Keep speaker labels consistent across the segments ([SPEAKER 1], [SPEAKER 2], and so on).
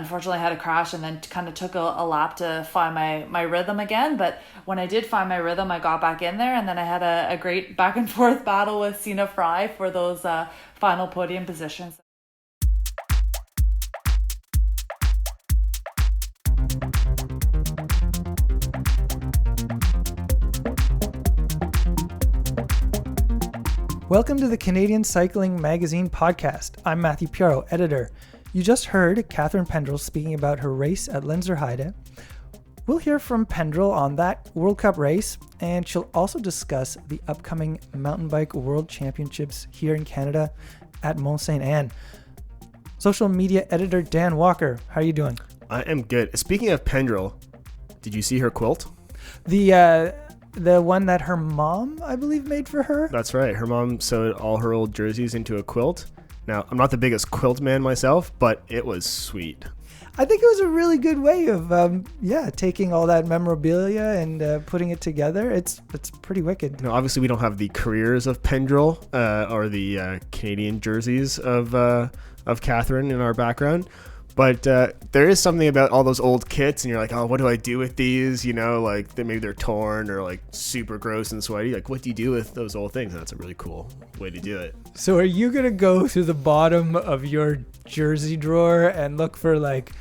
[SPEAKER 1] Unfortunately, I had a crash and then kind of took a lap to find my rhythm again. But when I did find my rhythm, I got back in there, and then I had a great back and forth battle with Sina Fry for those final podium positions.
[SPEAKER 2] Welcome to the Canadian Cycling Magazine podcast. I'm Matthew Pioro, editor. You just heard Catharine Pendrel speaking about her race at Lenzerheide. We'll hear from Pendrel on that World Cup race, and she'll also discuss the upcoming mountain bike World Championships here in Canada at Mont Sainte Anne. Social media editor Dan Walker, how are you doing?
[SPEAKER 3] I am good. Speaking of Pendrel, did you see her quilt?
[SPEAKER 2] The one that her mom, I believe, made for her?
[SPEAKER 3] That's right. Her mom sewed all her old jerseys into a quilt. Now, I'm not the biggest quilt man myself, but it was sweet.
[SPEAKER 2] I think it was a really good way of, taking all that memorabilia and putting it together. It's pretty wicked.
[SPEAKER 3] Now, obviously, we don't have the careers of Pendrel or the Canadian jerseys of Catharine in our background. But there is something about all those old kits, and you're like, oh, what do I do with these? You know, like maybe they're torn or like super gross and sweaty. Like, what do you do with those old things? And that's a really cool way to do it.
[SPEAKER 2] So are you going to go through the bottom of your jersey drawer and look for like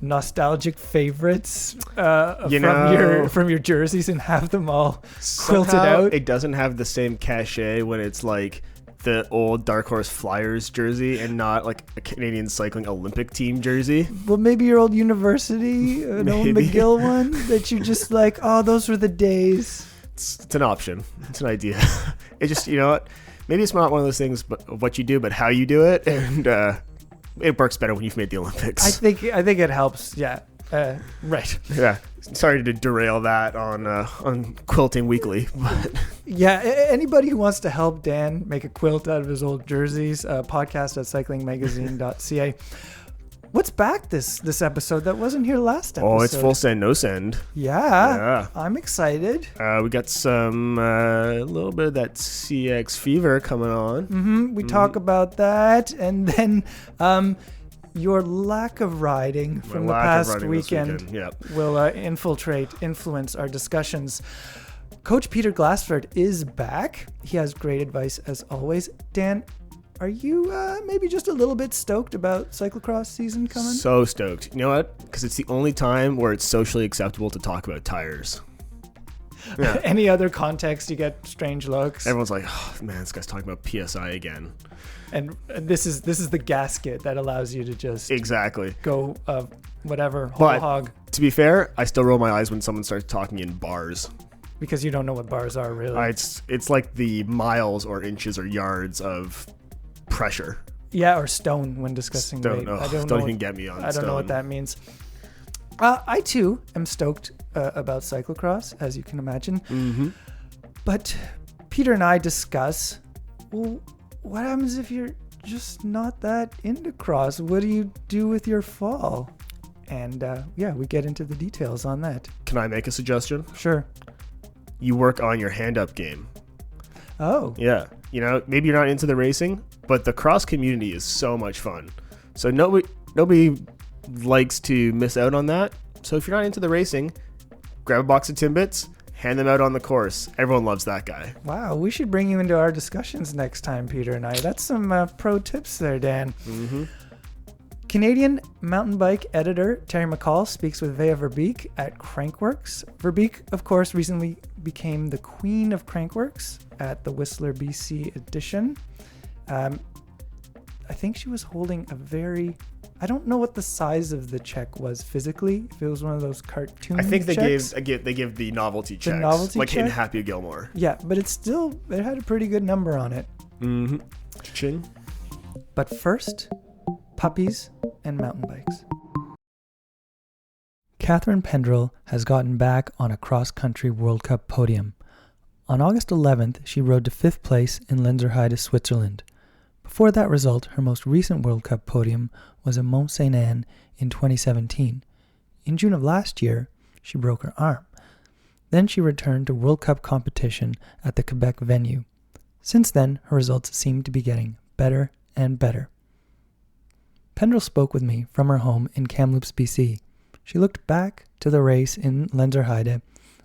[SPEAKER 2] nostalgic favorites from your jerseys and have them all quilted out?
[SPEAKER 3] It doesn't have the same cachet when it's like the old Dark Horse Flyers jersey and not like a Canadian Cycling Olympic Team jersey.
[SPEAKER 2] Well, maybe your old university, Owen McGill one that you just like, oh, those were the days.
[SPEAKER 3] It's an option. It's an idea. It just, you know what? Maybe it's not one of those things, but what you do, but how you do it. And it works better when you've made the Olympics.
[SPEAKER 2] I think it helps. Yeah. Right.
[SPEAKER 3] Yeah. Sorry to derail that on Quilting Weekly, but
[SPEAKER 2] yeah, anybody who wants to help Dan make a quilt out of his old jerseys, podcast at cyclingmagazine.ca. What's back this episode that wasn't here last episode?
[SPEAKER 3] Oh, it's full send, no send.
[SPEAKER 2] Yeah. I'm excited.
[SPEAKER 3] We got some a little bit of that CX fever coming on.
[SPEAKER 2] We talk about that, and then your lack of riding from the past weekend will influence our discussions. Coach Peter Glassford is back. He has great advice as always. Dan, are you maybe just a little bit stoked about cyclocross season coming?
[SPEAKER 3] So stoked. You know what? Because it's the only time where it's socially acceptable to talk about tires. Yeah.
[SPEAKER 2] Any other context, you get strange looks.
[SPEAKER 3] Everyone's like, oh, man, this guy's talking about PSI again.
[SPEAKER 2] And this is the gasket that allows you to just go whatever whole hog.
[SPEAKER 3] To be fair, I still roll my eyes when someone starts talking in bars
[SPEAKER 2] because you don't know what bars are really.
[SPEAKER 3] It's like the miles or inches or yards of pressure.
[SPEAKER 2] Yeah, or stone when discussing weight.
[SPEAKER 3] Don't even get me on.
[SPEAKER 2] I don't know what that means. I too am stoked about cyclocross, as you can imagine. But Peter and I discuss, well, what happens if you're just not that into cross? What do you do with your fall? And we get into the details on that.
[SPEAKER 3] Can I make a suggestion?
[SPEAKER 2] Sure.
[SPEAKER 3] You work on your hand-up game.
[SPEAKER 2] Oh.
[SPEAKER 3] Yeah. You know, maybe you're not into the racing, but the cross community is so much fun. So nobody likes to miss out on that. So if you're not into the racing, grab a box of Timbits, hand them out on the course. Everyone loves that guy.
[SPEAKER 2] Wow, we should bring you into our discussions next time, Peter and I. That's some pro tips there, Dan. Canadian mountain bike editor Terry McKall speaks with Vaea Verbeeck at Crankworx. Verbeeck, of course, recently became the Queen of Crankworx at the Whistler BC edition. I think she was holding I don't know what the size of the check was physically. If it was one of those cartoon checks.
[SPEAKER 3] I think they give the novelty checks.
[SPEAKER 2] The novelty
[SPEAKER 3] like
[SPEAKER 2] check?
[SPEAKER 3] In Happy Gilmore.
[SPEAKER 2] Yeah, but it had a pretty good number on it.
[SPEAKER 3] Ching.
[SPEAKER 2] But first, puppies and mountain bikes. Catharine Pendrel has gotten back on a cross-country World Cup podium. On August 11th, she rode to 5th place in Lenzerheide, Switzerland. Before that result, her most recent World Cup podium was at Mont Sainte Anne in 2017. In June of last year, she broke her arm. Then she returned to World Cup competition at the Quebec venue. Since then, her results seem to be getting better and better. Pendrel spoke with me from her home in Kamloops, BC. She looked back to the race in Lenzerheide,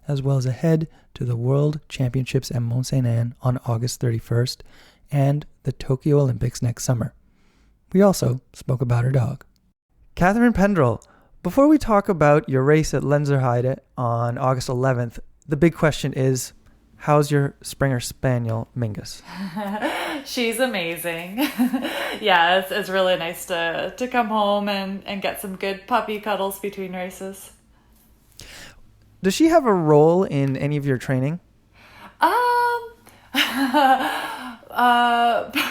[SPEAKER 2] as well as ahead to the World Championships at Mont Saint Anne on August 31st and the Tokyo Olympics next summer. We also spoke about her dog. Catharine Pendrel, before we talk about your race at Lenzerheide on August 11th, the big question is, how's your Springer Spaniel, Mingus?
[SPEAKER 1] She's amazing. Yeah, it's really nice to come home and get some good puppy cuddles between races.
[SPEAKER 2] Does she have a role in any of your training?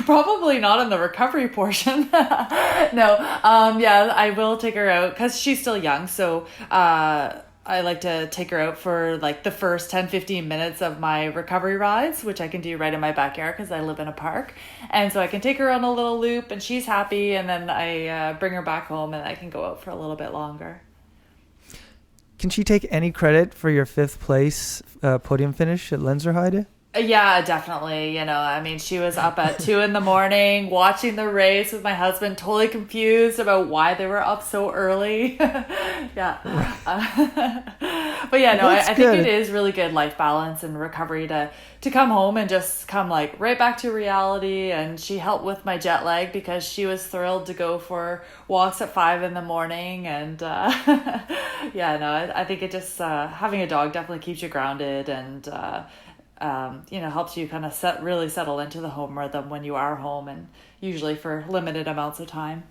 [SPEAKER 1] Probably not in the recovery portion. No, yeah, I will take her out because she's still young. So, I like to take her out for like the first 10-15 minutes of my recovery rides, which I can do right in my backyard because I live in a park. And so I can take her on a little loop and she's happy. And then I bring her back home and I can go out for a little bit longer.
[SPEAKER 2] Can she take any credit for your 5th place podium finish at Lenzerheide?
[SPEAKER 1] Yeah, definitely. I mean, she was up at 2 a.m. watching the race with my husband, totally confused about why they were up so early. Yeah. But yeah, no, I think it is really good life balance and recovery to come home and just come like right back to reality. And she helped with my jet lag because she was thrilled to go for walks at 5 a.m. And yeah, no, I think it just having a dog definitely keeps you grounded and helps you kind of really settle into the home rhythm when you are home, and usually for limited amounts of time.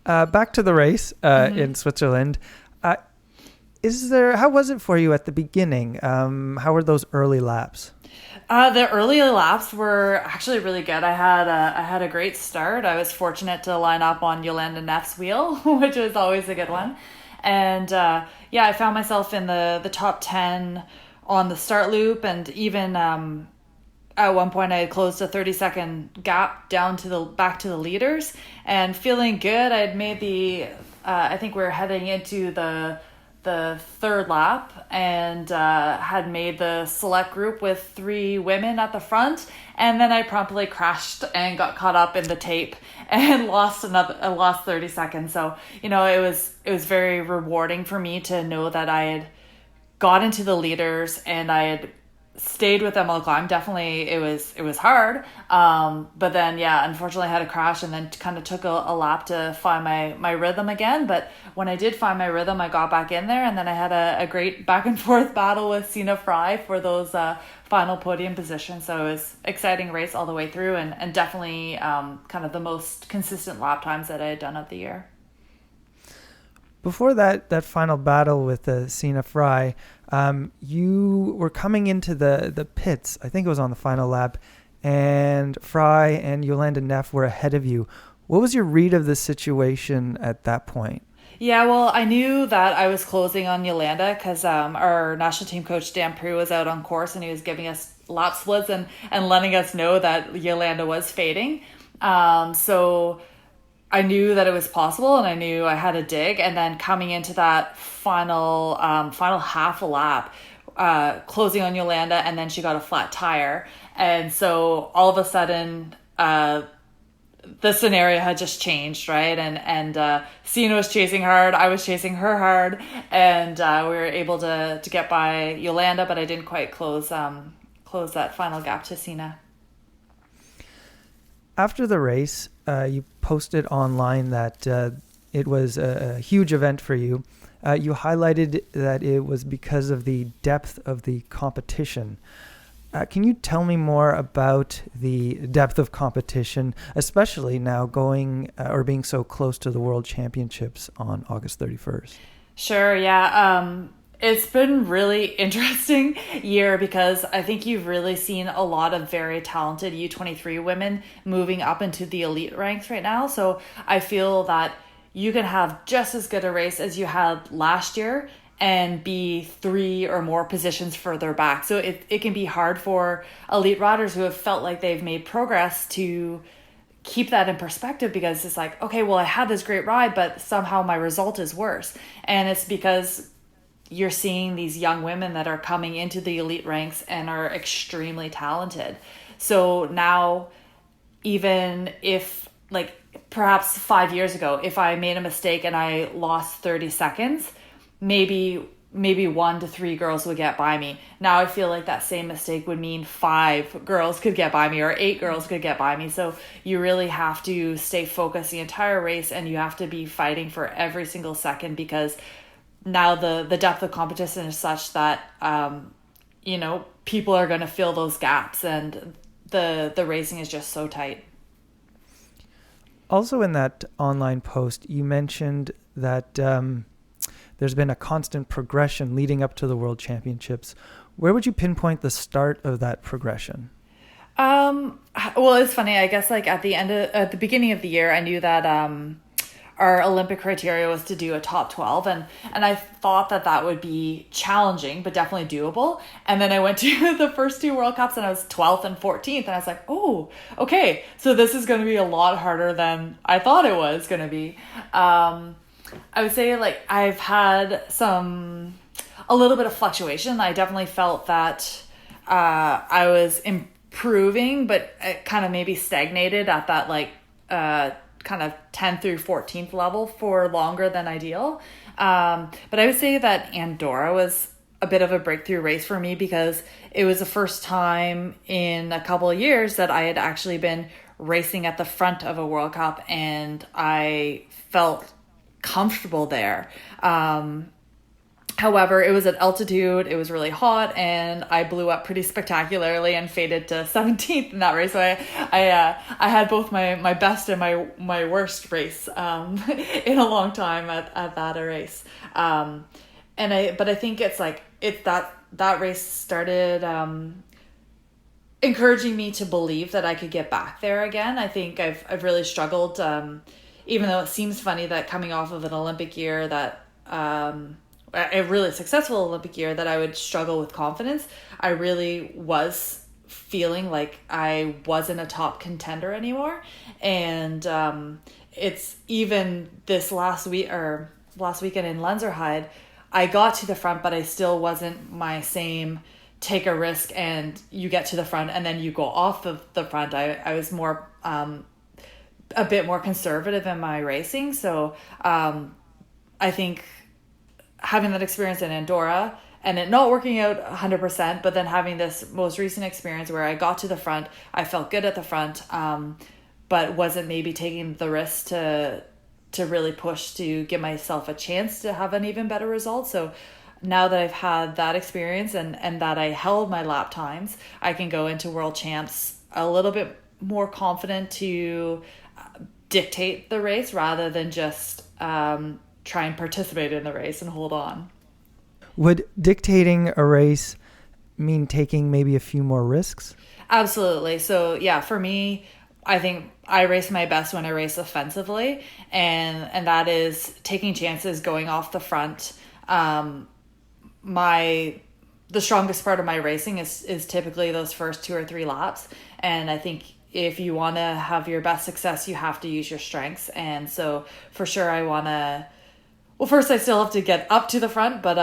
[SPEAKER 2] Back to the race in Switzerland. How was it for you at the beginning? How were those early laps?
[SPEAKER 1] The early laps were actually really good. I had a great start. I was fortunate to line up on Jolanda Neff's wheel, which was always a good one. And I found myself in the top 10 on the start loop, and even at one point I had closed a 30-second gap down back to the leaders, and feeling good. I had made I think we were heading into the 3rd lap, and had made the select group with 3 women at the front, and then I promptly crashed and got caught up in the tape and lost 30 seconds. So it was very rewarding for me to know that I had got into the leaders and I had stayed with them all the climb. Definitely it was hard. But then, unfortunately I had a crash and then kind of took a lap to find my rhythm again. But when I did find my rhythm, I got back in there, and then I had a great back and forth battle with Sina Fry for those final podium positions. So it was exciting race all the way through, and definitely kind of the most consistent lap times that I had done of the year.
[SPEAKER 2] Before that final battle with Sina Fry, you were coming into the pits. I think it was on the final lap, and Fry and Jolanda Neff were ahead of you. What was your read of the situation at that point?
[SPEAKER 1] Yeah, well, I knew that I was closing on Jolanda because our national team coach Dan Prue was out on course, and he was giving us lap splits and letting us know that Jolanda was fading. So I knew that it was possible, and I knew I had a dig. And then coming into that final half a lap, closing on Jolanda, and then she got a flat tire. And so all of a sudden, the scenario had just changed, right? And Sina was chasing hard, I was chasing her hard, and we were able to get by Jolanda, but I didn't quite close that final gap to Sina.
[SPEAKER 2] After the race, you posted online that it was a huge event for you. You highlighted that it was because of the depth of the competition. Can you tell me more about the depth of competition, especially now going or being so close to the World Championships on August 31st?
[SPEAKER 1] Sure, yeah. It's been really interesting year because I think you've really seen a lot of very talented U23 women moving up into the elite ranks right now. So I feel that you can have just as good a race as you had last year and be 3 or more positions further back. So it can be hard for elite riders who have felt like they've made progress to keep that in perspective, because it's like, okay, well, I had this great ride, but somehow my result is worse. And it's because you're seeing these young women that are coming into the elite ranks and are extremely talented. So now, even if like perhaps 5 years ago, if I made a mistake and I lost 30 seconds, maybe 1 to 3 girls would get by me. Now I feel like that same mistake would mean 5 girls could get by me, or 8 girls could get by me. So you really have to stay focused the entire race, and you have to be fighting for every single second, because now the depth of competition is such that people are going to fill those gaps, and the racing is just so tight.
[SPEAKER 2] Also in that online post, you mentioned that there's been a constant progression leading up to the World Championships. Where would you pinpoint the start of that progression?
[SPEAKER 1] Well, it's funny. I guess like at the beginning of the year, I knew that our Olympic criteria was to do a top 12, and I thought that would be challenging, but definitely doable. And then I went to the first 2 World Cups, and I was 12th and 14th, and I was like, oh, okay, so this is going to be a lot harder than I thought it was going to be. I would say like I've had a little bit of fluctuation. I definitely felt that I was improving, but it kind of maybe stagnated at that like kind of 10th through 14th level for longer than ideal. But I would say that Andorra was a bit of a breakthrough race for me, because it was the first time in a couple of years that I had actually been racing at the front of a World Cup, and I felt comfortable there. However, it was at altitude, it was really hot, and I blew up pretty spectacularly and faded to 17th in that race. So I had both my best and my worst race in a long time at that race. But I think it's that race started encouraging me to believe that I could get back there again. I think I've really struggled, even though it seems funny that coming off of an Olympic year that a really successful Olympic year, that I would struggle with confidence. I really was feeling like I wasn't a top contender anymore. And it's even this last weekend in Lenzerheide, I got to the front, but I still wasn't my same take a risk and you get to the front and then you go off of the front. I was more a bit more conservative in my racing. So I think having that experience in Andorra and it not working out 100%, but then having this most recent experience where I got to the front, I felt good at the front, but wasn't maybe taking the risk to really push to give myself a chance to have an even better result. So now that I've had that experience and that I held my lap times, I can go into World Champs a little bit more confident to dictate the race rather than just try and participate in the race and hold on.
[SPEAKER 2] Would dictating a race mean taking maybe a few more risks? Absolutely.
[SPEAKER 1] So yeah, for me, I think I race my best when I race offensively, and that is taking chances, going off the front. The strongest part of my racing is typically those first 2 or 3 laps, and I think if you want to have your best success, you have to use your strengths. And so for sure I want to, well, first I still have to get up to the front, but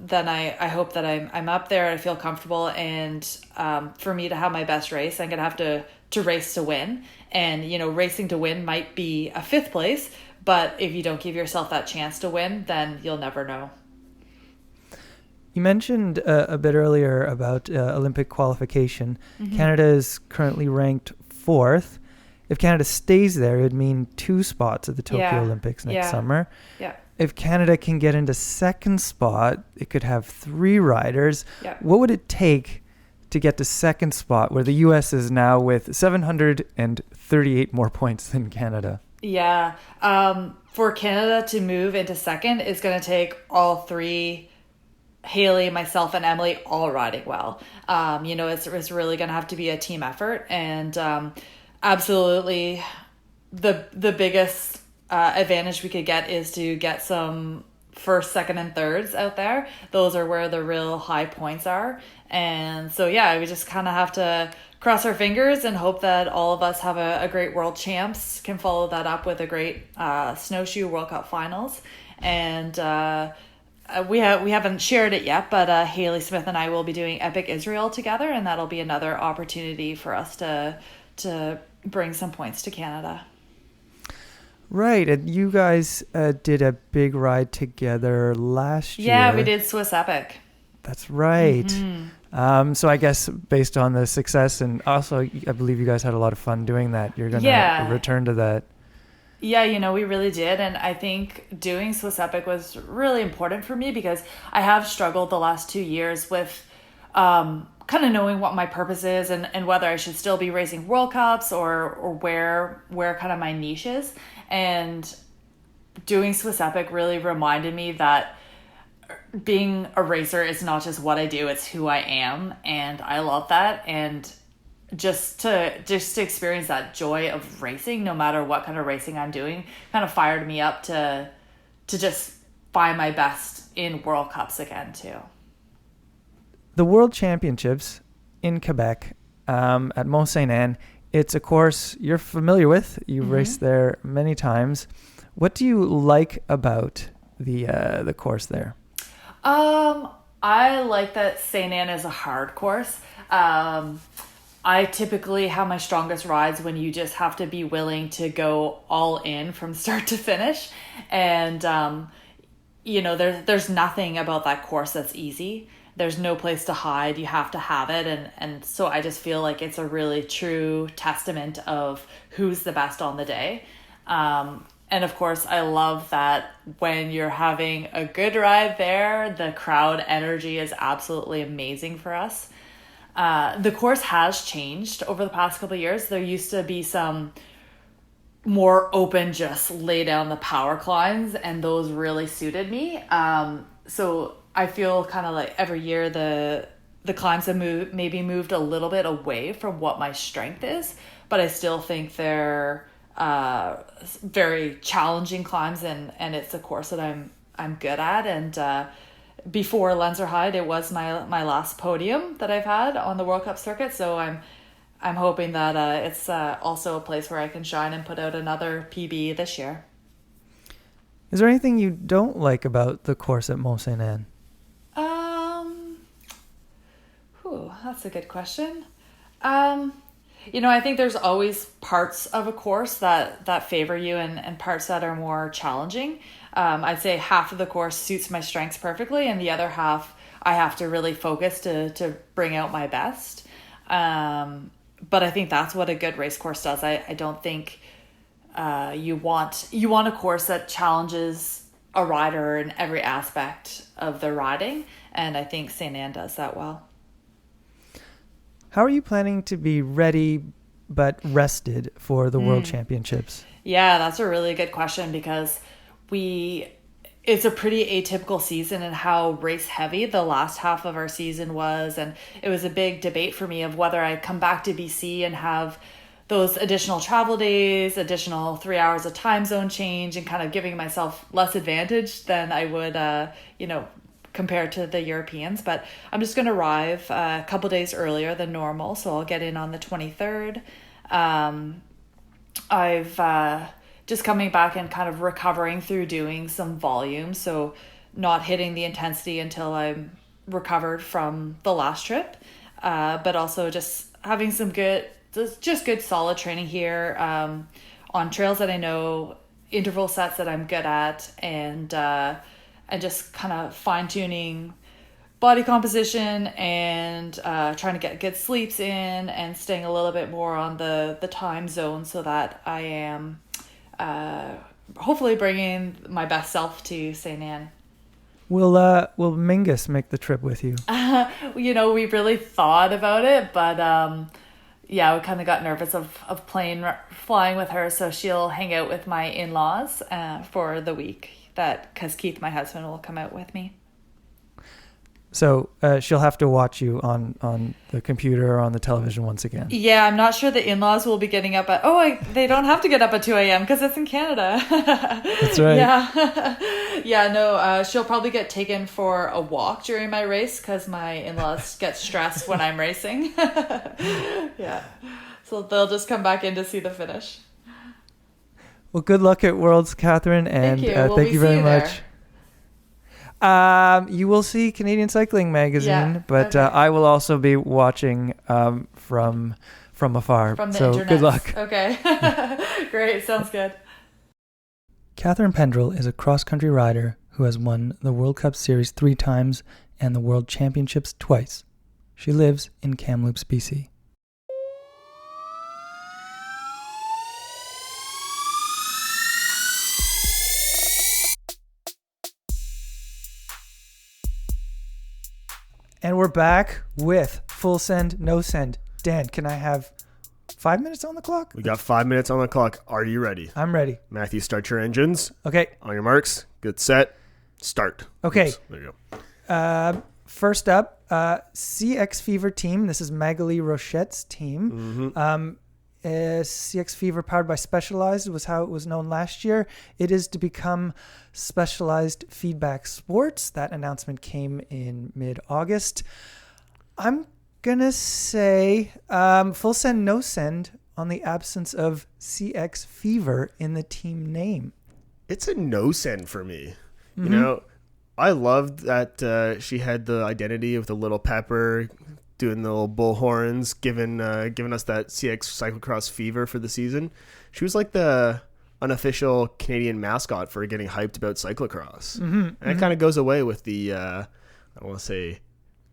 [SPEAKER 1] then I hope that I'm up there, I feel comfortable, and for me to have my best race, I'm going to have to race to win. And, racing to win might be a 5th place, but if you don't give yourself that chance to win, then you'll never know.
[SPEAKER 2] You mentioned a bit earlier about Olympic qualification. Mm-hmm. Canada is currently ranked 4th. If Canada stays there, it would mean 2 spots at the Tokyo Olympics next summer. Yeah. If Canada can get into 2nd spot, it could have 3 riders. Yeah. What would it take to get to 2nd spot, where the U.S. is now with 738 more points than Canada? Yeah.
[SPEAKER 1] For Canada to move into 2nd, it's going to take all 3, Haley, myself, and Emily, all riding well. It's really going to have to be a team effort. And absolutely the biggest advantage we could get is to get some 1st, 2nd, and 3rds out there. Those are where the real high points are. And so, we just kind of have to cross our fingers and hope that all of us have a great World Champs, can follow that up with a great snowshoe World Cup finals. And we haven't shared it yet, but Haley Smith and I will be doing Epic Israel together, and that'll be another opportunity for us to bring some points to Canada.
[SPEAKER 2] Right, and you guys did a big ride together last year.
[SPEAKER 1] Yeah, we did Swiss Epic.
[SPEAKER 2] That's right.
[SPEAKER 1] Mm-hmm.
[SPEAKER 2] So I guess based on the success, and also I believe you guys had a lot of fun doing that, you're going to return to that.
[SPEAKER 1] Yeah, we really did. And I think doing Swiss Epic was really important for me because I have struggled the last 2 years with kind of knowing what my purpose is and whether I should still be racing World Cups or where kind of my niche is. And doing Swiss Epic really reminded me that being a racer is not just what I do, it's who I am. And I love that. And just to experience that joy of racing, no matter what kind of racing I'm doing, kind of fired me up to just find my best in World Cups again too.
[SPEAKER 2] The World Championships in Quebec at Mont Saint Anne, it's a course you're familiar with. You've raced there many times. What do you like about the course there?
[SPEAKER 1] I like that Saint Anne is a hard course. I typically have my strongest rides when you just have to be willing to go all in from start to finish. And, there's nothing about that course that's easy. There's no place to hide. You have to have it. And so I just feel like it's a really true testament of who's the best on the day. And of course, I love that when you're having a good ride there, the crowd energy is absolutely amazing for us. The course has changed over the past couple of years. There used to be some more open, just lay down the power climbs, and those really suited me. So I feel kind of like every year the climbs have maybe moved a little bit away from what my strength is, but I still think they're very challenging climbs, and it's a course that I'm good at. And before Lenzerheide, it was my last podium that I've had on the World Cup circuit, so I'm hoping that it's also a place where I can shine and put out another PB this year.
[SPEAKER 2] Is there anything you don't like about the course at Mont Saint Anne?
[SPEAKER 1] That's a good question. I think there's always parts of a course that favor you and parts that are more challenging. I'd say half of the course suits my strengths perfectly, and the other half I have to really focus to bring out my best. But I think that's what a good race course does. I don't think you want a course that challenges a rider in every aspect of their riding, and I think Saint Anne does that well.
[SPEAKER 2] How are you planning to be ready but rested for the World Championships?
[SPEAKER 1] Yeah, that's a really good question because it's a pretty atypical season in how race heavy the last half of our season was. And it was a big debate for me of whether I come back to BC and have those additional travel days, additional 3 hours of time zone change, and kind of giving myself less advantage than I would, compared to the Europeans. But I'm just going to arrive a couple days earlier than normal, so I'll get in on the 23rd. I've just coming back and kind of recovering through doing some volume, so not hitting the intensity until I'm recovered from the last trip, but also just having some good solid training here on trails that I know, interval sets that I'm good at, and just kind of fine-tuning body composition and trying to get good sleeps in and staying a little bit more on the time zone so that I am hopefully bringing my best self to St. Anne.
[SPEAKER 2] Will Mingus make the trip with you?
[SPEAKER 1] We really thought about it, but we kind of got nervous of flying with her, so she'll hang out with my in-laws for the week, because Keith, my husband, will come out with me.
[SPEAKER 2] So she'll have to watch you on the computer or on the television once again.
[SPEAKER 1] Yeah, I'm not sure the in-laws will be getting up at... they don't have to get up at 2 a.m. because it's in Canada.
[SPEAKER 2] That's right.
[SPEAKER 1] Yeah. She'll probably get taken for a walk during my race because my in-laws get stressed when I'm racing. Yeah. So they'll just come back in to see the finish.
[SPEAKER 2] Well, good luck at Worlds, Catherine, and thank you very much. You will see Canadian Cycling Magazine, but okay. I will also be watching from afar.
[SPEAKER 1] From the
[SPEAKER 2] so
[SPEAKER 1] internet.
[SPEAKER 2] Good luck.
[SPEAKER 1] Okay. Great. Sounds good.
[SPEAKER 2] Catharine Pendrel is a cross-country rider who has won the World Cup Series 3 times and the World Championships twice. She lives in Kamloops, BC. And we're back with Full Send, No Send. Dan, can I have 5 minutes on the clock?
[SPEAKER 3] We got 5 minutes on the clock. Are you ready?
[SPEAKER 2] I'm ready.
[SPEAKER 3] Matthew, start your engines.
[SPEAKER 2] Okay.
[SPEAKER 3] On your marks. Get set. Start.
[SPEAKER 2] Okay.
[SPEAKER 3] Oops, there you go.
[SPEAKER 2] First up, CX Fever team. This is Maghalie Rochette's team. CX Fever, powered by Specialized, was how it was known last year. It is to become Specialized Feedback Sports. That announcement came in mid-August. I'm going to say full send, no send on the absence of CX Fever in the team name.
[SPEAKER 3] It's a no send for me. You know, I loved that she had the identity of the little pepper doing the little bull horns, giving us that CX cyclocross fever for the season. She was like the unofficial Canadian mascot for getting hyped about cyclocross. And it kind of goes away with the, I don't want to say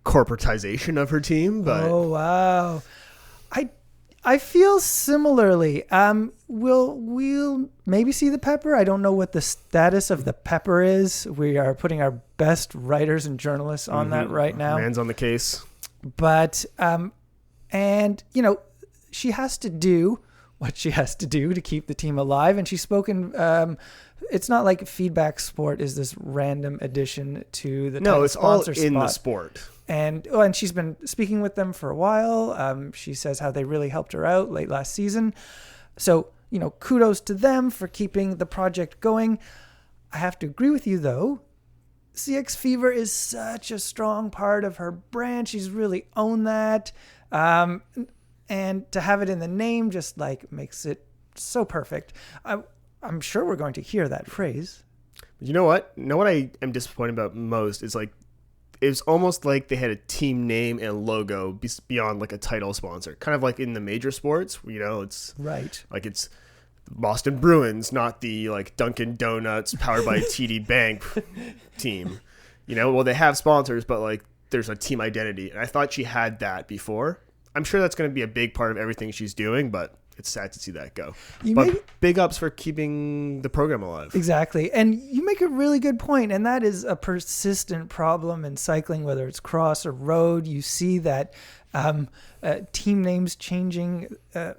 [SPEAKER 3] corporatization of her team, but...
[SPEAKER 2] Oh, wow. I feel similarly. We'll maybe see the pepper. I don't know what the status of the pepper is. We are putting our best writers and journalists on that right now.
[SPEAKER 3] Man's on the case.
[SPEAKER 2] But, and, you know, she has to do what she has to do to keep the team alive. And she's spoken, it's not like Feedback Sport is this random addition to the
[SPEAKER 3] No, it's all
[SPEAKER 2] spot.
[SPEAKER 3] in the sport.
[SPEAKER 2] And she's been speaking with them for a while. She says how they really helped her out late last season. So, you know, kudos to them for keeping the project going. I have to agree with you, though. CX Fever is such a strong part of her brand. She's really owned that. And to have it in the name just like makes it so perfect. I'm sure we're going to hear that phrase.
[SPEAKER 3] You know what? I am disappointed about most is like, it was almost like they had a team name and logo beyond like a title sponsor. Kind of like in the major sports, you know, it's
[SPEAKER 2] right.
[SPEAKER 3] Like it's Boston Bruins, not the like Dunkin' Donuts powered by TD Bank team. You know, well, they have sponsors, but like there's a team identity. And I thought she had that before. I'm sure that's going to be a big part of everything she's doing, but it's sad to see that go. Big ups for keeping the program alive.
[SPEAKER 2] Exactly. And you make a really good point, and that is a persistent problem in cycling, whether it's cross or road. You see that team names changing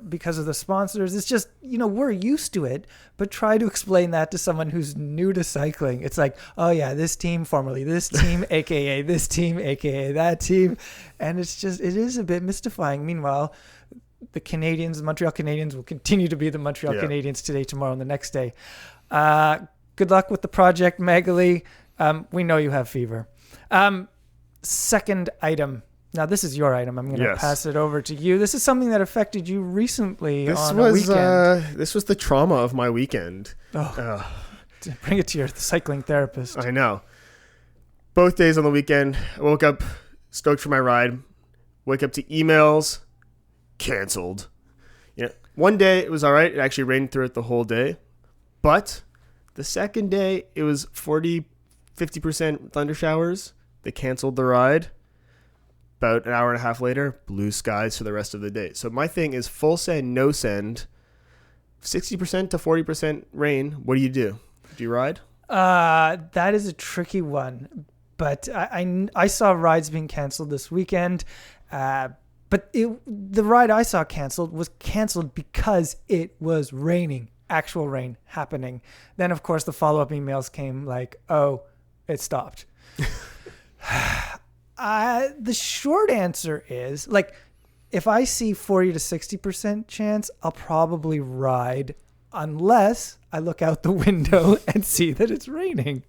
[SPEAKER 2] because of the sponsors. It's just, you know, we're used to it, but try to explain that to someone who's new to cycling. It's like, oh yeah, this team, formerly this team, aka this team, aka that team. And it is a bit mystifying. Meanwhile, the Montreal Canadiens will continue to be the Montreal Canadiens today, tomorrow, and the next day. Good luck with the project, Maghalie. We know you have fever. Second item. Now, this is your item. I'm going to pass it over to you. This is something that affected you recently on a weekend.
[SPEAKER 3] This was the trauma of my weekend.
[SPEAKER 2] Bring it to your cycling therapist.
[SPEAKER 3] I know. Both days on the weekend, I woke up stoked for my ride. Wake up to emails. Canceled. Yeah. One day it was all right. It actually rained through it the whole day. But the second day it was 50% thunder showers. They canceled the ride. About an hour and a half later, blue skies for the rest of the day. So my thing is full send, no send, 60% to 40% rain. What do you do? Do you ride?
[SPEAKER 2] That is a tricky one. But I saw rides being canceled this weekend. But the ride I saw canceled was canceled because it was raining, actual rain happening. Then, of course, the follow-up emails came like, oh, it stopped. The short answer is, like, if I see 40 to 60% chance, I'll probably ride unless I look out the window and see that it's raining.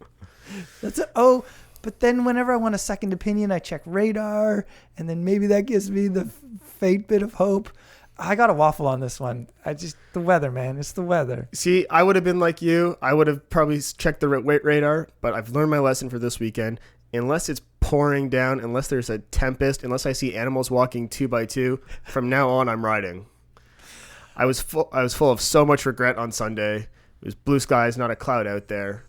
[SPEAKER 2] That's it. Oh, but then whenever I want a second opinion, I check radar, and then maybe that gives me the faint bit of hope. I got a waffle on this one. The weather, man. It's the weather.
[SPEAKER 3] See, I would have been like you. I would have probably checked the radar, but I've learned my lesson for this weekend. Unless it's pouring down, unless there's a tempest, unless I see animals walking 2 by 2, from now on, I'm riding. I was full of so much regret on Sunday There's blue skies, not a cloud out there.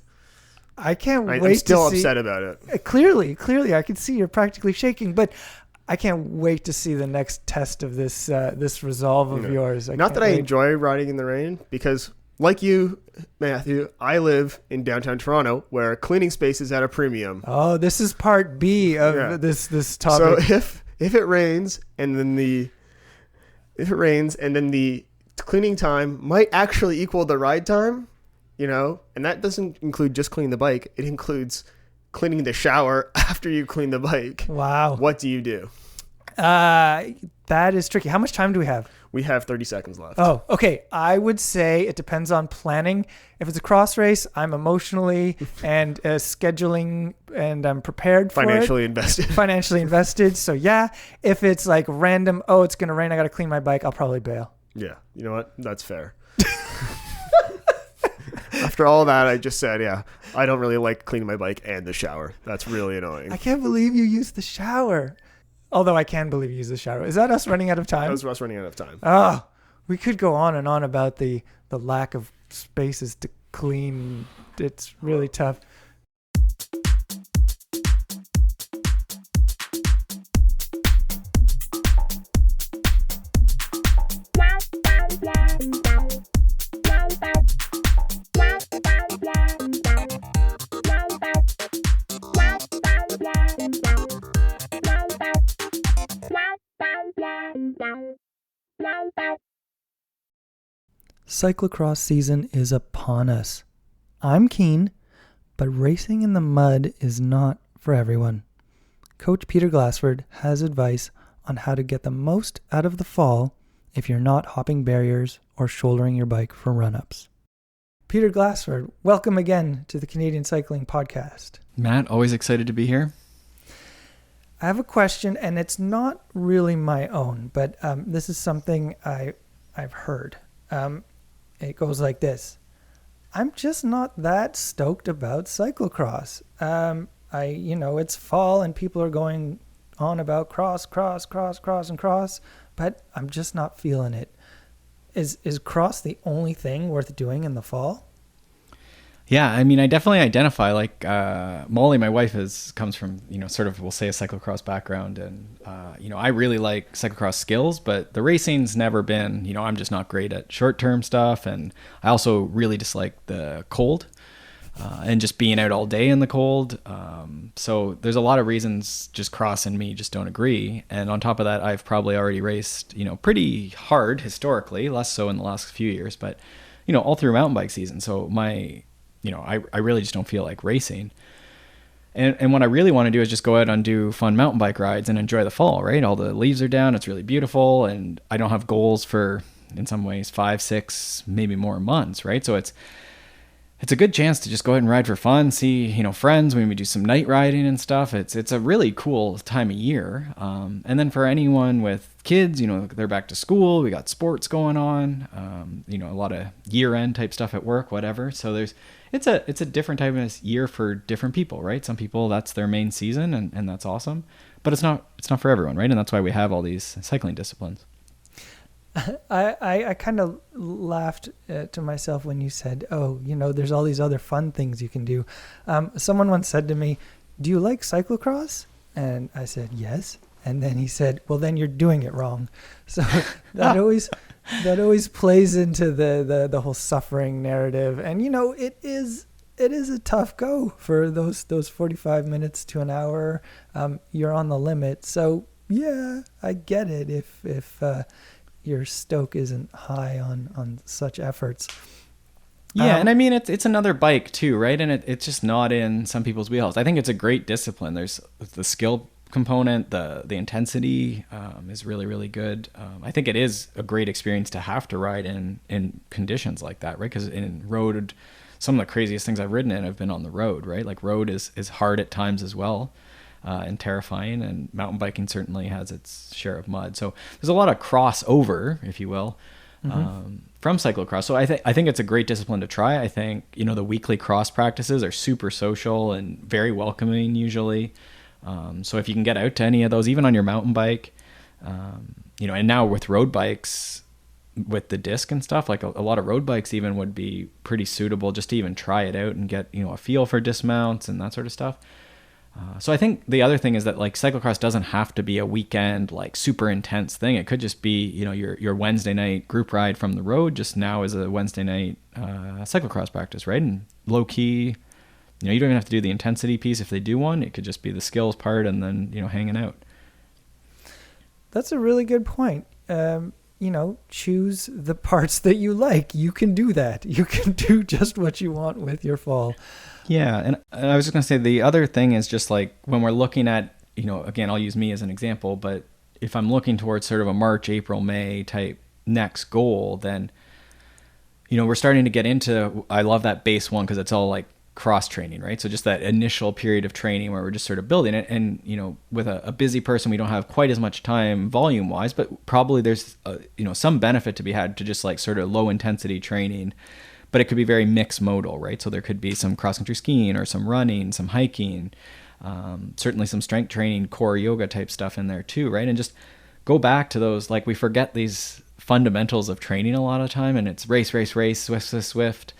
[SPEAKER 2] I can't wait
[SPEAKER 3] I'm still
[SPEAKER 2] to see.
[SPEAKER 3] upset about it.
[SPEAKER 2] Clearly, I can see you're practically shaking, but I can't wait to see the next test of this resolve of yours.
[SPEAKER 3] Not that I enjoy riding in the rain, because like you, Matthew, I live in downtown Toronto where cleaning space is at a premium.
[SPEAKER 2] Oh, this is part B of this topic.
[SPEAKER 3] So if it rains and then the cleaning time might actually equal the ride time, and that doesn't include just cleaning the bike. It includes cleaning the shower after you clean the bike.
[SPEAKER 2] Wow.
[SPEAKER 3] What do you do?
[SPEAKER 2] That is tricky. How much time do we have?
[SPEAKER 3] We have 30 seconds left.
[SPEAKER 2] Oh, okay. I would say it depends on planning. If it's a cross race, I'm emotionally and scheduling, and I'm prepared for
[SPEAKER 3] Financially
[SPEAKER 2] it.
[SPEAKER 3] invested.
[SPEAKER 2] So yeah, if it's like random, oh, it's going to rain, I got to clean my bike, I'll probably bail.
[SPEAKER 3] Yeah. You know what? That's fair. After all that I just said, yeah, I don't really like cleaning my bike and the shower. That's really annoying.
[SPEAKER 2] I can't believe you used the shower. Although I can believe you use the shower. Is that us running out of time?
[SPEAKER 3] That was us running out of time.
[SPEAKER 2] Oh, we could go on and on about the lack of spaces to clean. It's really tough. Cyclocross season is upon us. I'm keen, but racing in the mud is not for everyone. Coach Peter Glassford has advice on how to get the most out of the fall if you're not hopping barriers or shouldering your bike for run-ups. Peter Glassford, welcome again to the Canadian Cycling Podcast.
[SPEAKER 4] Matt, always excited to be here.
[SPEAKER 2] I have a question, and it's not really my own, but this is something I've heard. It goes like this. I'm just not that stoked about cyclocross. It's fall and people are going on about cross, but I'm just not feeling it. Is cross the only thing worth doing in the fall?
[SPEAKER 4] Yeah, I mean, I definitely identify, like, Molly, my wife, comes from, sort of, we'll say, a cyclocross background. And, I really like cyclocross skills, but the racing's never been, I'm just not great at short-term stuff. And I also really dislike the cold and just being out all day in the cold. So there's a lot of reasons just cross and me just don't agree. And on top of that, I've probably already raced, pretty hard historically, less so in the last few years, but, all through mountain bike season. So I really just don't feel like racing. And what I really want to do is just go out and do fun mountain bike rides and enjoy the fall, right? All the leaves are down. It's really beautiful. And I don't have goals for, in some ways, 5, 6, maybe more months, right? So it's a good chance to just go out and ride for fun, see, friends when we do some night riding and stuff. It's a really cool time of year. And then for anyone with kids, they're back to school. We got sports going on, a lot of year-end type stuff at work, whatever. So it's a different type of year for different people, right? Some people, that's their main season, and that's awesome. But it's not for everyone, right? And that's why we have all these cycling disciplines.
[SPEAKER 2] I kind of laughed to myself when you said, there's all these other fun things you can do. Someone once said to me, do you like cyclocross? And I said, yes. And then he said, well, then you're doing it wrong. So that always plays into the whole suffering narrative. And, it is a tough go for those 45 minutes to an hour. You're on the limit. So, yeah, I get it if your stoke isn't high on such efforts.
[SPEAKER 4] Yeah, and I mean, it's another bike too, right? And it's just not in some people's wheelhouse. I think it's a great discipline. There's the skill component, the intensity is really, really good. I think it is a great experience to have to ride in conditions like that, right? Because in road, some of the craziest things I've ridden in have been on the road, right? Like road is hard at times as well. And terrifying, and mountain biking certainly has its share of mud. So there's a lot of crossover, if you will, from cyclocross. So I think it's a great discipline to try. I think, the weekly cross practices are super social and very welcoming usually. So if you can get out to any of those, even on your mountain bike, and now with road bikes, with the disc and stuff, like a lot of road bikes even would be pretty suitable just to even try it out and get, a feel for dismounts and that sort of stuff. So I think the other thing is that like cyclocross doesn't have to be a weekend, like super intense thing. It could just be, your Wednesday night group ride from the road just now is a Wednesday night cyclocross practice, right? And low key, you don't even have to do the intensity piece if they do one. It could just be the skills part and then, hanging out.
[SPEAKER 2] That's a really good point. Choose the parts that you like. You can do that. You can do just what you want with your fall.
[SPEAKER 4] Yeah. And I was just going to say the other thing is just like when we're looking at, again, I'll use me as an example, but if I'm looking towards sort of a March, April, May type next goal, then, we're starting to get into, I love that base one because it's all like cross training, right? So just that initial period of training where we're just sort of building it. And, with a busy person, we don't have quite as much time volume wise, but probably there's, some benefit to be had to just like sort of low intensity training, but it could be very mixed modal, right? So there could be some cross country skiing or some running, some hiking, certainly some strength training, core yoga type stuff in there too, right? And just go back to those, like we forget these fundamentals of training a lot of time, and it's race, swift,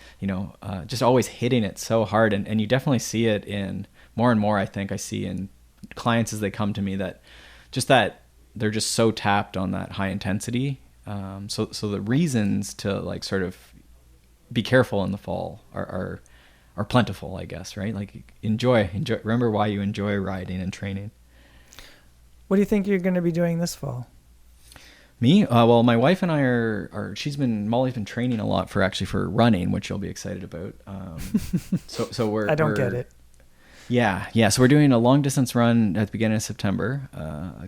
[SPEAKER 4] just always hitting it so hard. And you definitely see it in more and more, I think I see in clients as they come to me that they're just so tapped on that high intensity. So the reasons to like sort of be careful in the fall are plentiful, I guess, right? Like enjoy, remember why you enjoy riding and training.
[SPEAKER 2] What do you think you're going to be doing this fall?
[SPEAKER 4] Me? Well, my wife and I Molly's been training a lot for running, which you'll be excited about. So we're,
[SPEAKER 2] I don't get it.
[SPEAKER 4] Yeah. So we're doing a long distance run at the beginning of September,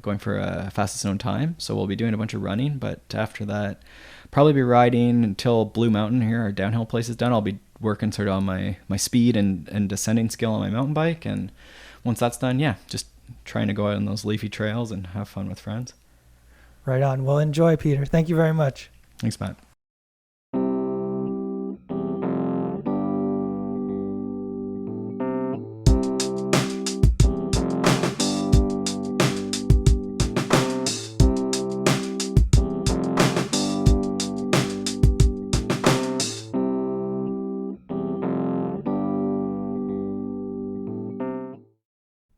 [SPEAKER 4] going for a fastest known time. So we'll be doing a bunch of running, but after that, probably be riding until Blue Mountain here, our downhill place is done. I'll be working sort of on my speed and descending skill on my mountain bike. And once that's done, just trying to go out on those leafy trails and have fun with friends.
[SPEAKER 2] Right on. Well, enjoy, Peter. Thank you very much.
[SPEAKER 4] Thanks, Matt.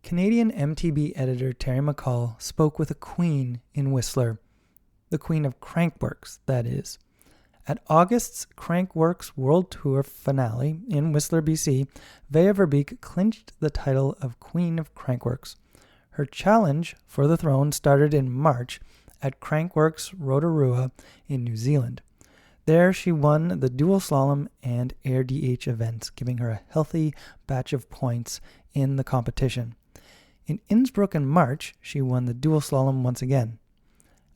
[SPEAKER 2] Canadian MTB editor Terry McKall spoke with a queen in Whistler, the Queen of Crankworx, that is. At August's Crankworx World Tour finale in Whistler, BC, Vaea Verbeeck clinched the title of Queen of Crankworx. Her challenge for the throne started in March at Crankworx Rotorua in New Zealand. There she won the dual slalom and air DH events, giving her a healthy batch of points in the competition. In Innsbruck in March, she won the dual slalom once again.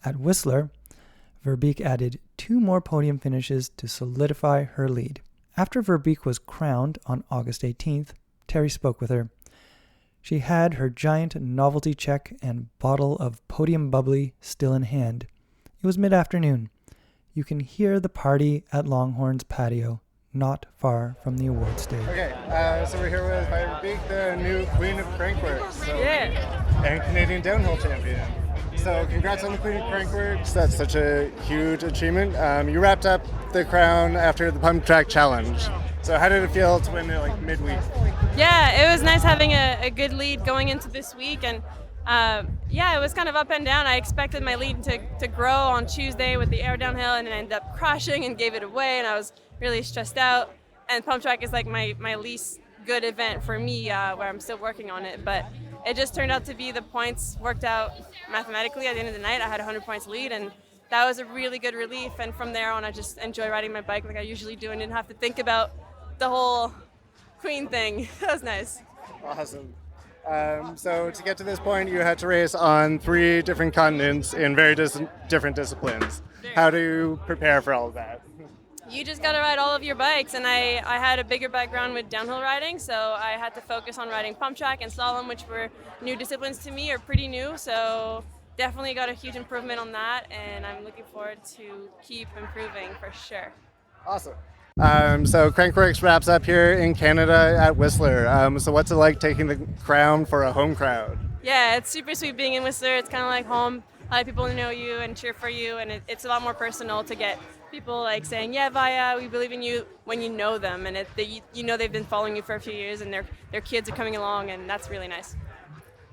[SPEAKER 2] At Whistler, Verbeeck added 2 more podium finishes to solidify her lead. After Verbeeck was crowned on August 18th, Terry spoke with her. She had her giant novelty check and bottle of podium bubbly still in hand. It was mid-afternoon. You can hear the party at Longhorn's patio, not far from the award stage.
[SPEAKER 3] Okay, so we're here with Vaea Verbeeck, the new Queen of Crankworx.
[SPEAKER 5] Yeah.
[SPEAKER 3] And Canadian downhill champion. So congrats on the Queen of Crankworx. That's such a huge achievement. You wrapped up the crown after the pump track challenge. So how did it feel to win it like midweek?
[SPEAKER 5] Yeah, it was nice having a good lead going into this week, and it was kind of up and down. I expected my lead to grow on Tuesday with the air downhill, and then I ended up crashing and gave it away, and I was really stressed out. And pump track is like my least good event for me, where I'm still working on it, but it just turned out to be the points worked out mathematically. At the end of the night, I had 100 points lead, and that was a really good relief. And from there on, I just enjoy riding my bike like I usually do and didn't have to think about the whole queen thing. That was nice.
[SPEAKER 3] Awesome. So to get to this point, you had to race on 3 different continents in very different disciplines. How do you prepare for all of that?
[SPEAKER 5] You just got to ride all of your bikes, and I had a bigger background with downhill riding, so I had to focus on riding pump track and slalom, which were new disciplines to me, or pretty new, so definitely got a huge improvement on that, and I'm looking forward to keep improving for sure.
[SPEAKER 3] Awesome. So Crankworx wraps up here in Canada at Whistler. So what's it like taking the crown for a home crowd?
[SPEAKER 5] Yeah, it's super sweet being in Whistler. It's kind of like home. a lot of people know you and cheer for you, and it's a lot more personal to get people like saying, yeah, Vaea, we believe in you, when you know them, and you know they've been following you for a few years, and their kids are coming along, and that's really nice.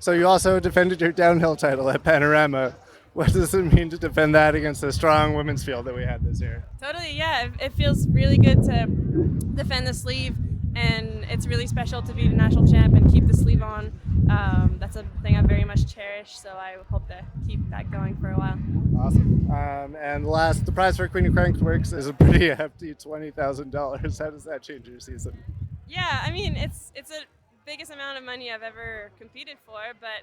[SPEAKER 6] So you also defended your downhill title at Panorama. What does it mean to defend that against the strong women's field that we had this year?
[SPEAKER 5] Totally, yeah. It feels really good to defend the sleeve, and it's really special to be the national champ and keep the sleeve on. That's a thing I very much cherish, so I hope to keep that going for a while.
[SPEAKER 6] Awesome. And last, the prize for Queen of Crankworx is a pretty hefty $20,000. How does that change your season?
[SPEAKER 5] Yeah, I mean, it's a biggest amount of money I've ever competed for, but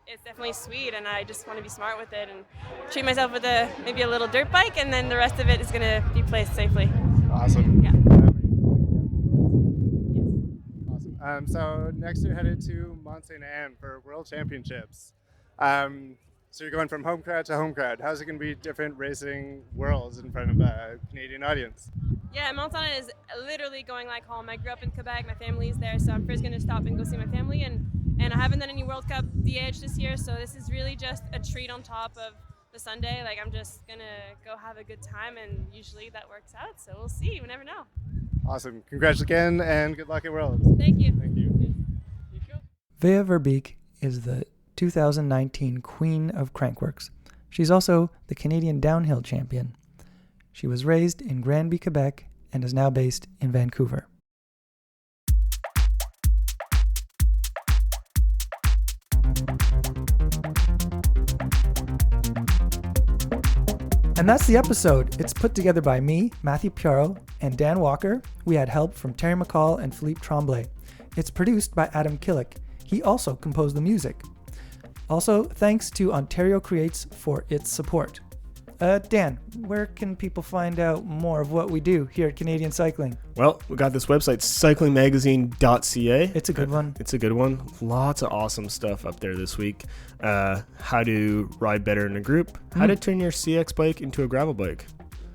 [SPEAKER 5] it's definitely sweet, and I just want to be smart with it and treat myself with maybe a little dirt bike, and then the rest of it is going to be placed safely.
[SPEAKER 6] Awesome.
[SPEAKER 5] Yeah.
[SPEAKER 6] Awesome. So next you're headed to Mont Saint Anne for World Championships. So you're going from home crowd to home crowd. How's it going to be different racing Worlds in front of a Canadian audience?
[SPEAKER 5] Yeah, Mont Saint Anne is literally going like home. I grew up in Quebec, my family is there, so I'm first going to stop and go see my family, and I haven't done any World Cup DH this year, so this is really just a treat on top of the Sunday. Like, I'm just going to go have a good time, and usually that works out, so we'll see. You never know.
[SPEAKER 6] Awesome. Congrats again, and good luck at Worlds.
[SPEAKER 5] Thank you.
[SPEAKER 6] Thank you.
[SPEAKER 2] Vaea Verbeeck is the 2019 Queen of Crankworx. She's also the Canadian downhill champion. She was raised in Granby, Quebec, and is now based in Vancouver. And that's the episode. It's put together by me, Matthew Pioro, and Dan Walker. We had help from Terry McKall and Philippe Tremblay. It's produced by Adam Killick. He also composed the music. Also, thanks to Ontario Creates for its support. Dan, where can people find out more of what we do here at Canadian Cycling?
[SPEAKER 3] Well, we got this website, cyclingmagazine.ca.
[SPEAKER 2] It's a good one.
[SPEAKER 3] It's a good one. Lots of awesome stuff up there this week. How to ride better in a group. How to turn your CX bike into a gravel bike.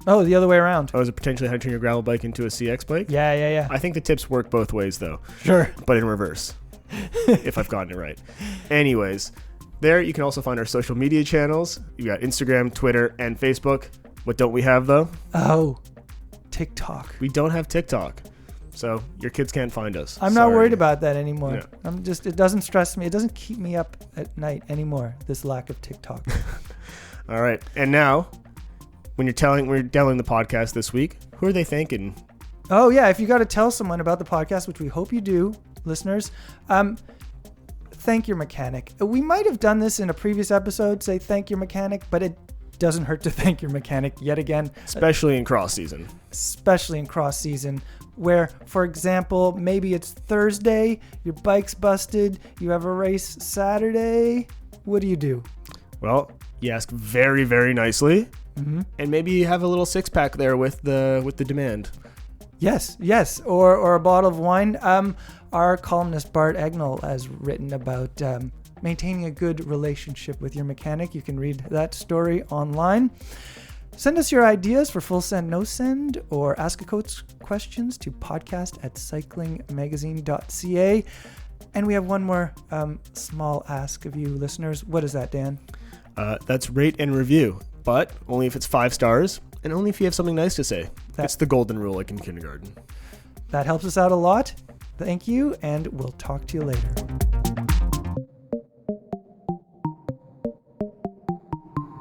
[SPEAKER 2] Oh, the other way around.
[SPEAKER 3] Oh, is it potentially how to turn your gravel bike into a CX bike?
[SPEAKER 2] Yeah.
[SPEAKER 3] I think the tips work both ways, though.
[SPEAKER 2] Sure.
[SPEAKER 3] But in reverse, if I've gotten it right. Anyways, there you can also find our social media channels. You got Instagram, Twitter, and Facebook. What don't we have, though?
[SPEAKER 2] Oh, TikTok.
[SPEAKER 3] We don't have TikTok. So your kids can't find us.
[SPEAKER 2] I'm not worried about that anymore.
[SPEAKER 3] Yeah.
[SPEAKER 2] It doesn't stress me. It doesn't keep me up at night anymore, this lack of TikTok.
[SPEAKER 3] All right. And now, when we're telling the podcast this week, who are they thanking?
[SPEAKER 2] Oh, yeah. If you got to tell someone about the podcast, which we hope you do, listeners, thank your mechanic. We might have done this in a previous episode, say thank your mechanic, but it doesn't hurt to thank your mechanic yet again.
[SPEAKER 3] Especially in cross season.
[SPEAKER 2] Especially in cross season, where, for example, maybe it's Thursday, your bike's busted, you have a race Saturday. What do?
[SPEAKER 3] Well, you ask very, very nicely,
[SPEAKER 2] and
[SPEAKER 3] maybe you have a little six-pack there with the demand.
[SPEAKER 2] Yes, or a bottle of wine. Our columnist Bart Egnell has written about maintaining a good relationship with your mechanic. You can read that story online. Send us your ideas for full send, no send, or ask a coach questions to podcast@cyclingmagazine.ca. And we have one more small ask of you listeners. What is that, Dan?
[SPEAKER 3] That's rate and review, but only if it's 5 stars and only if you have something nice to say. It's the golden rule like in kindergarten.
[SPEAKER 2] That helps us out a lot. Thank you, and we'll talk to you later.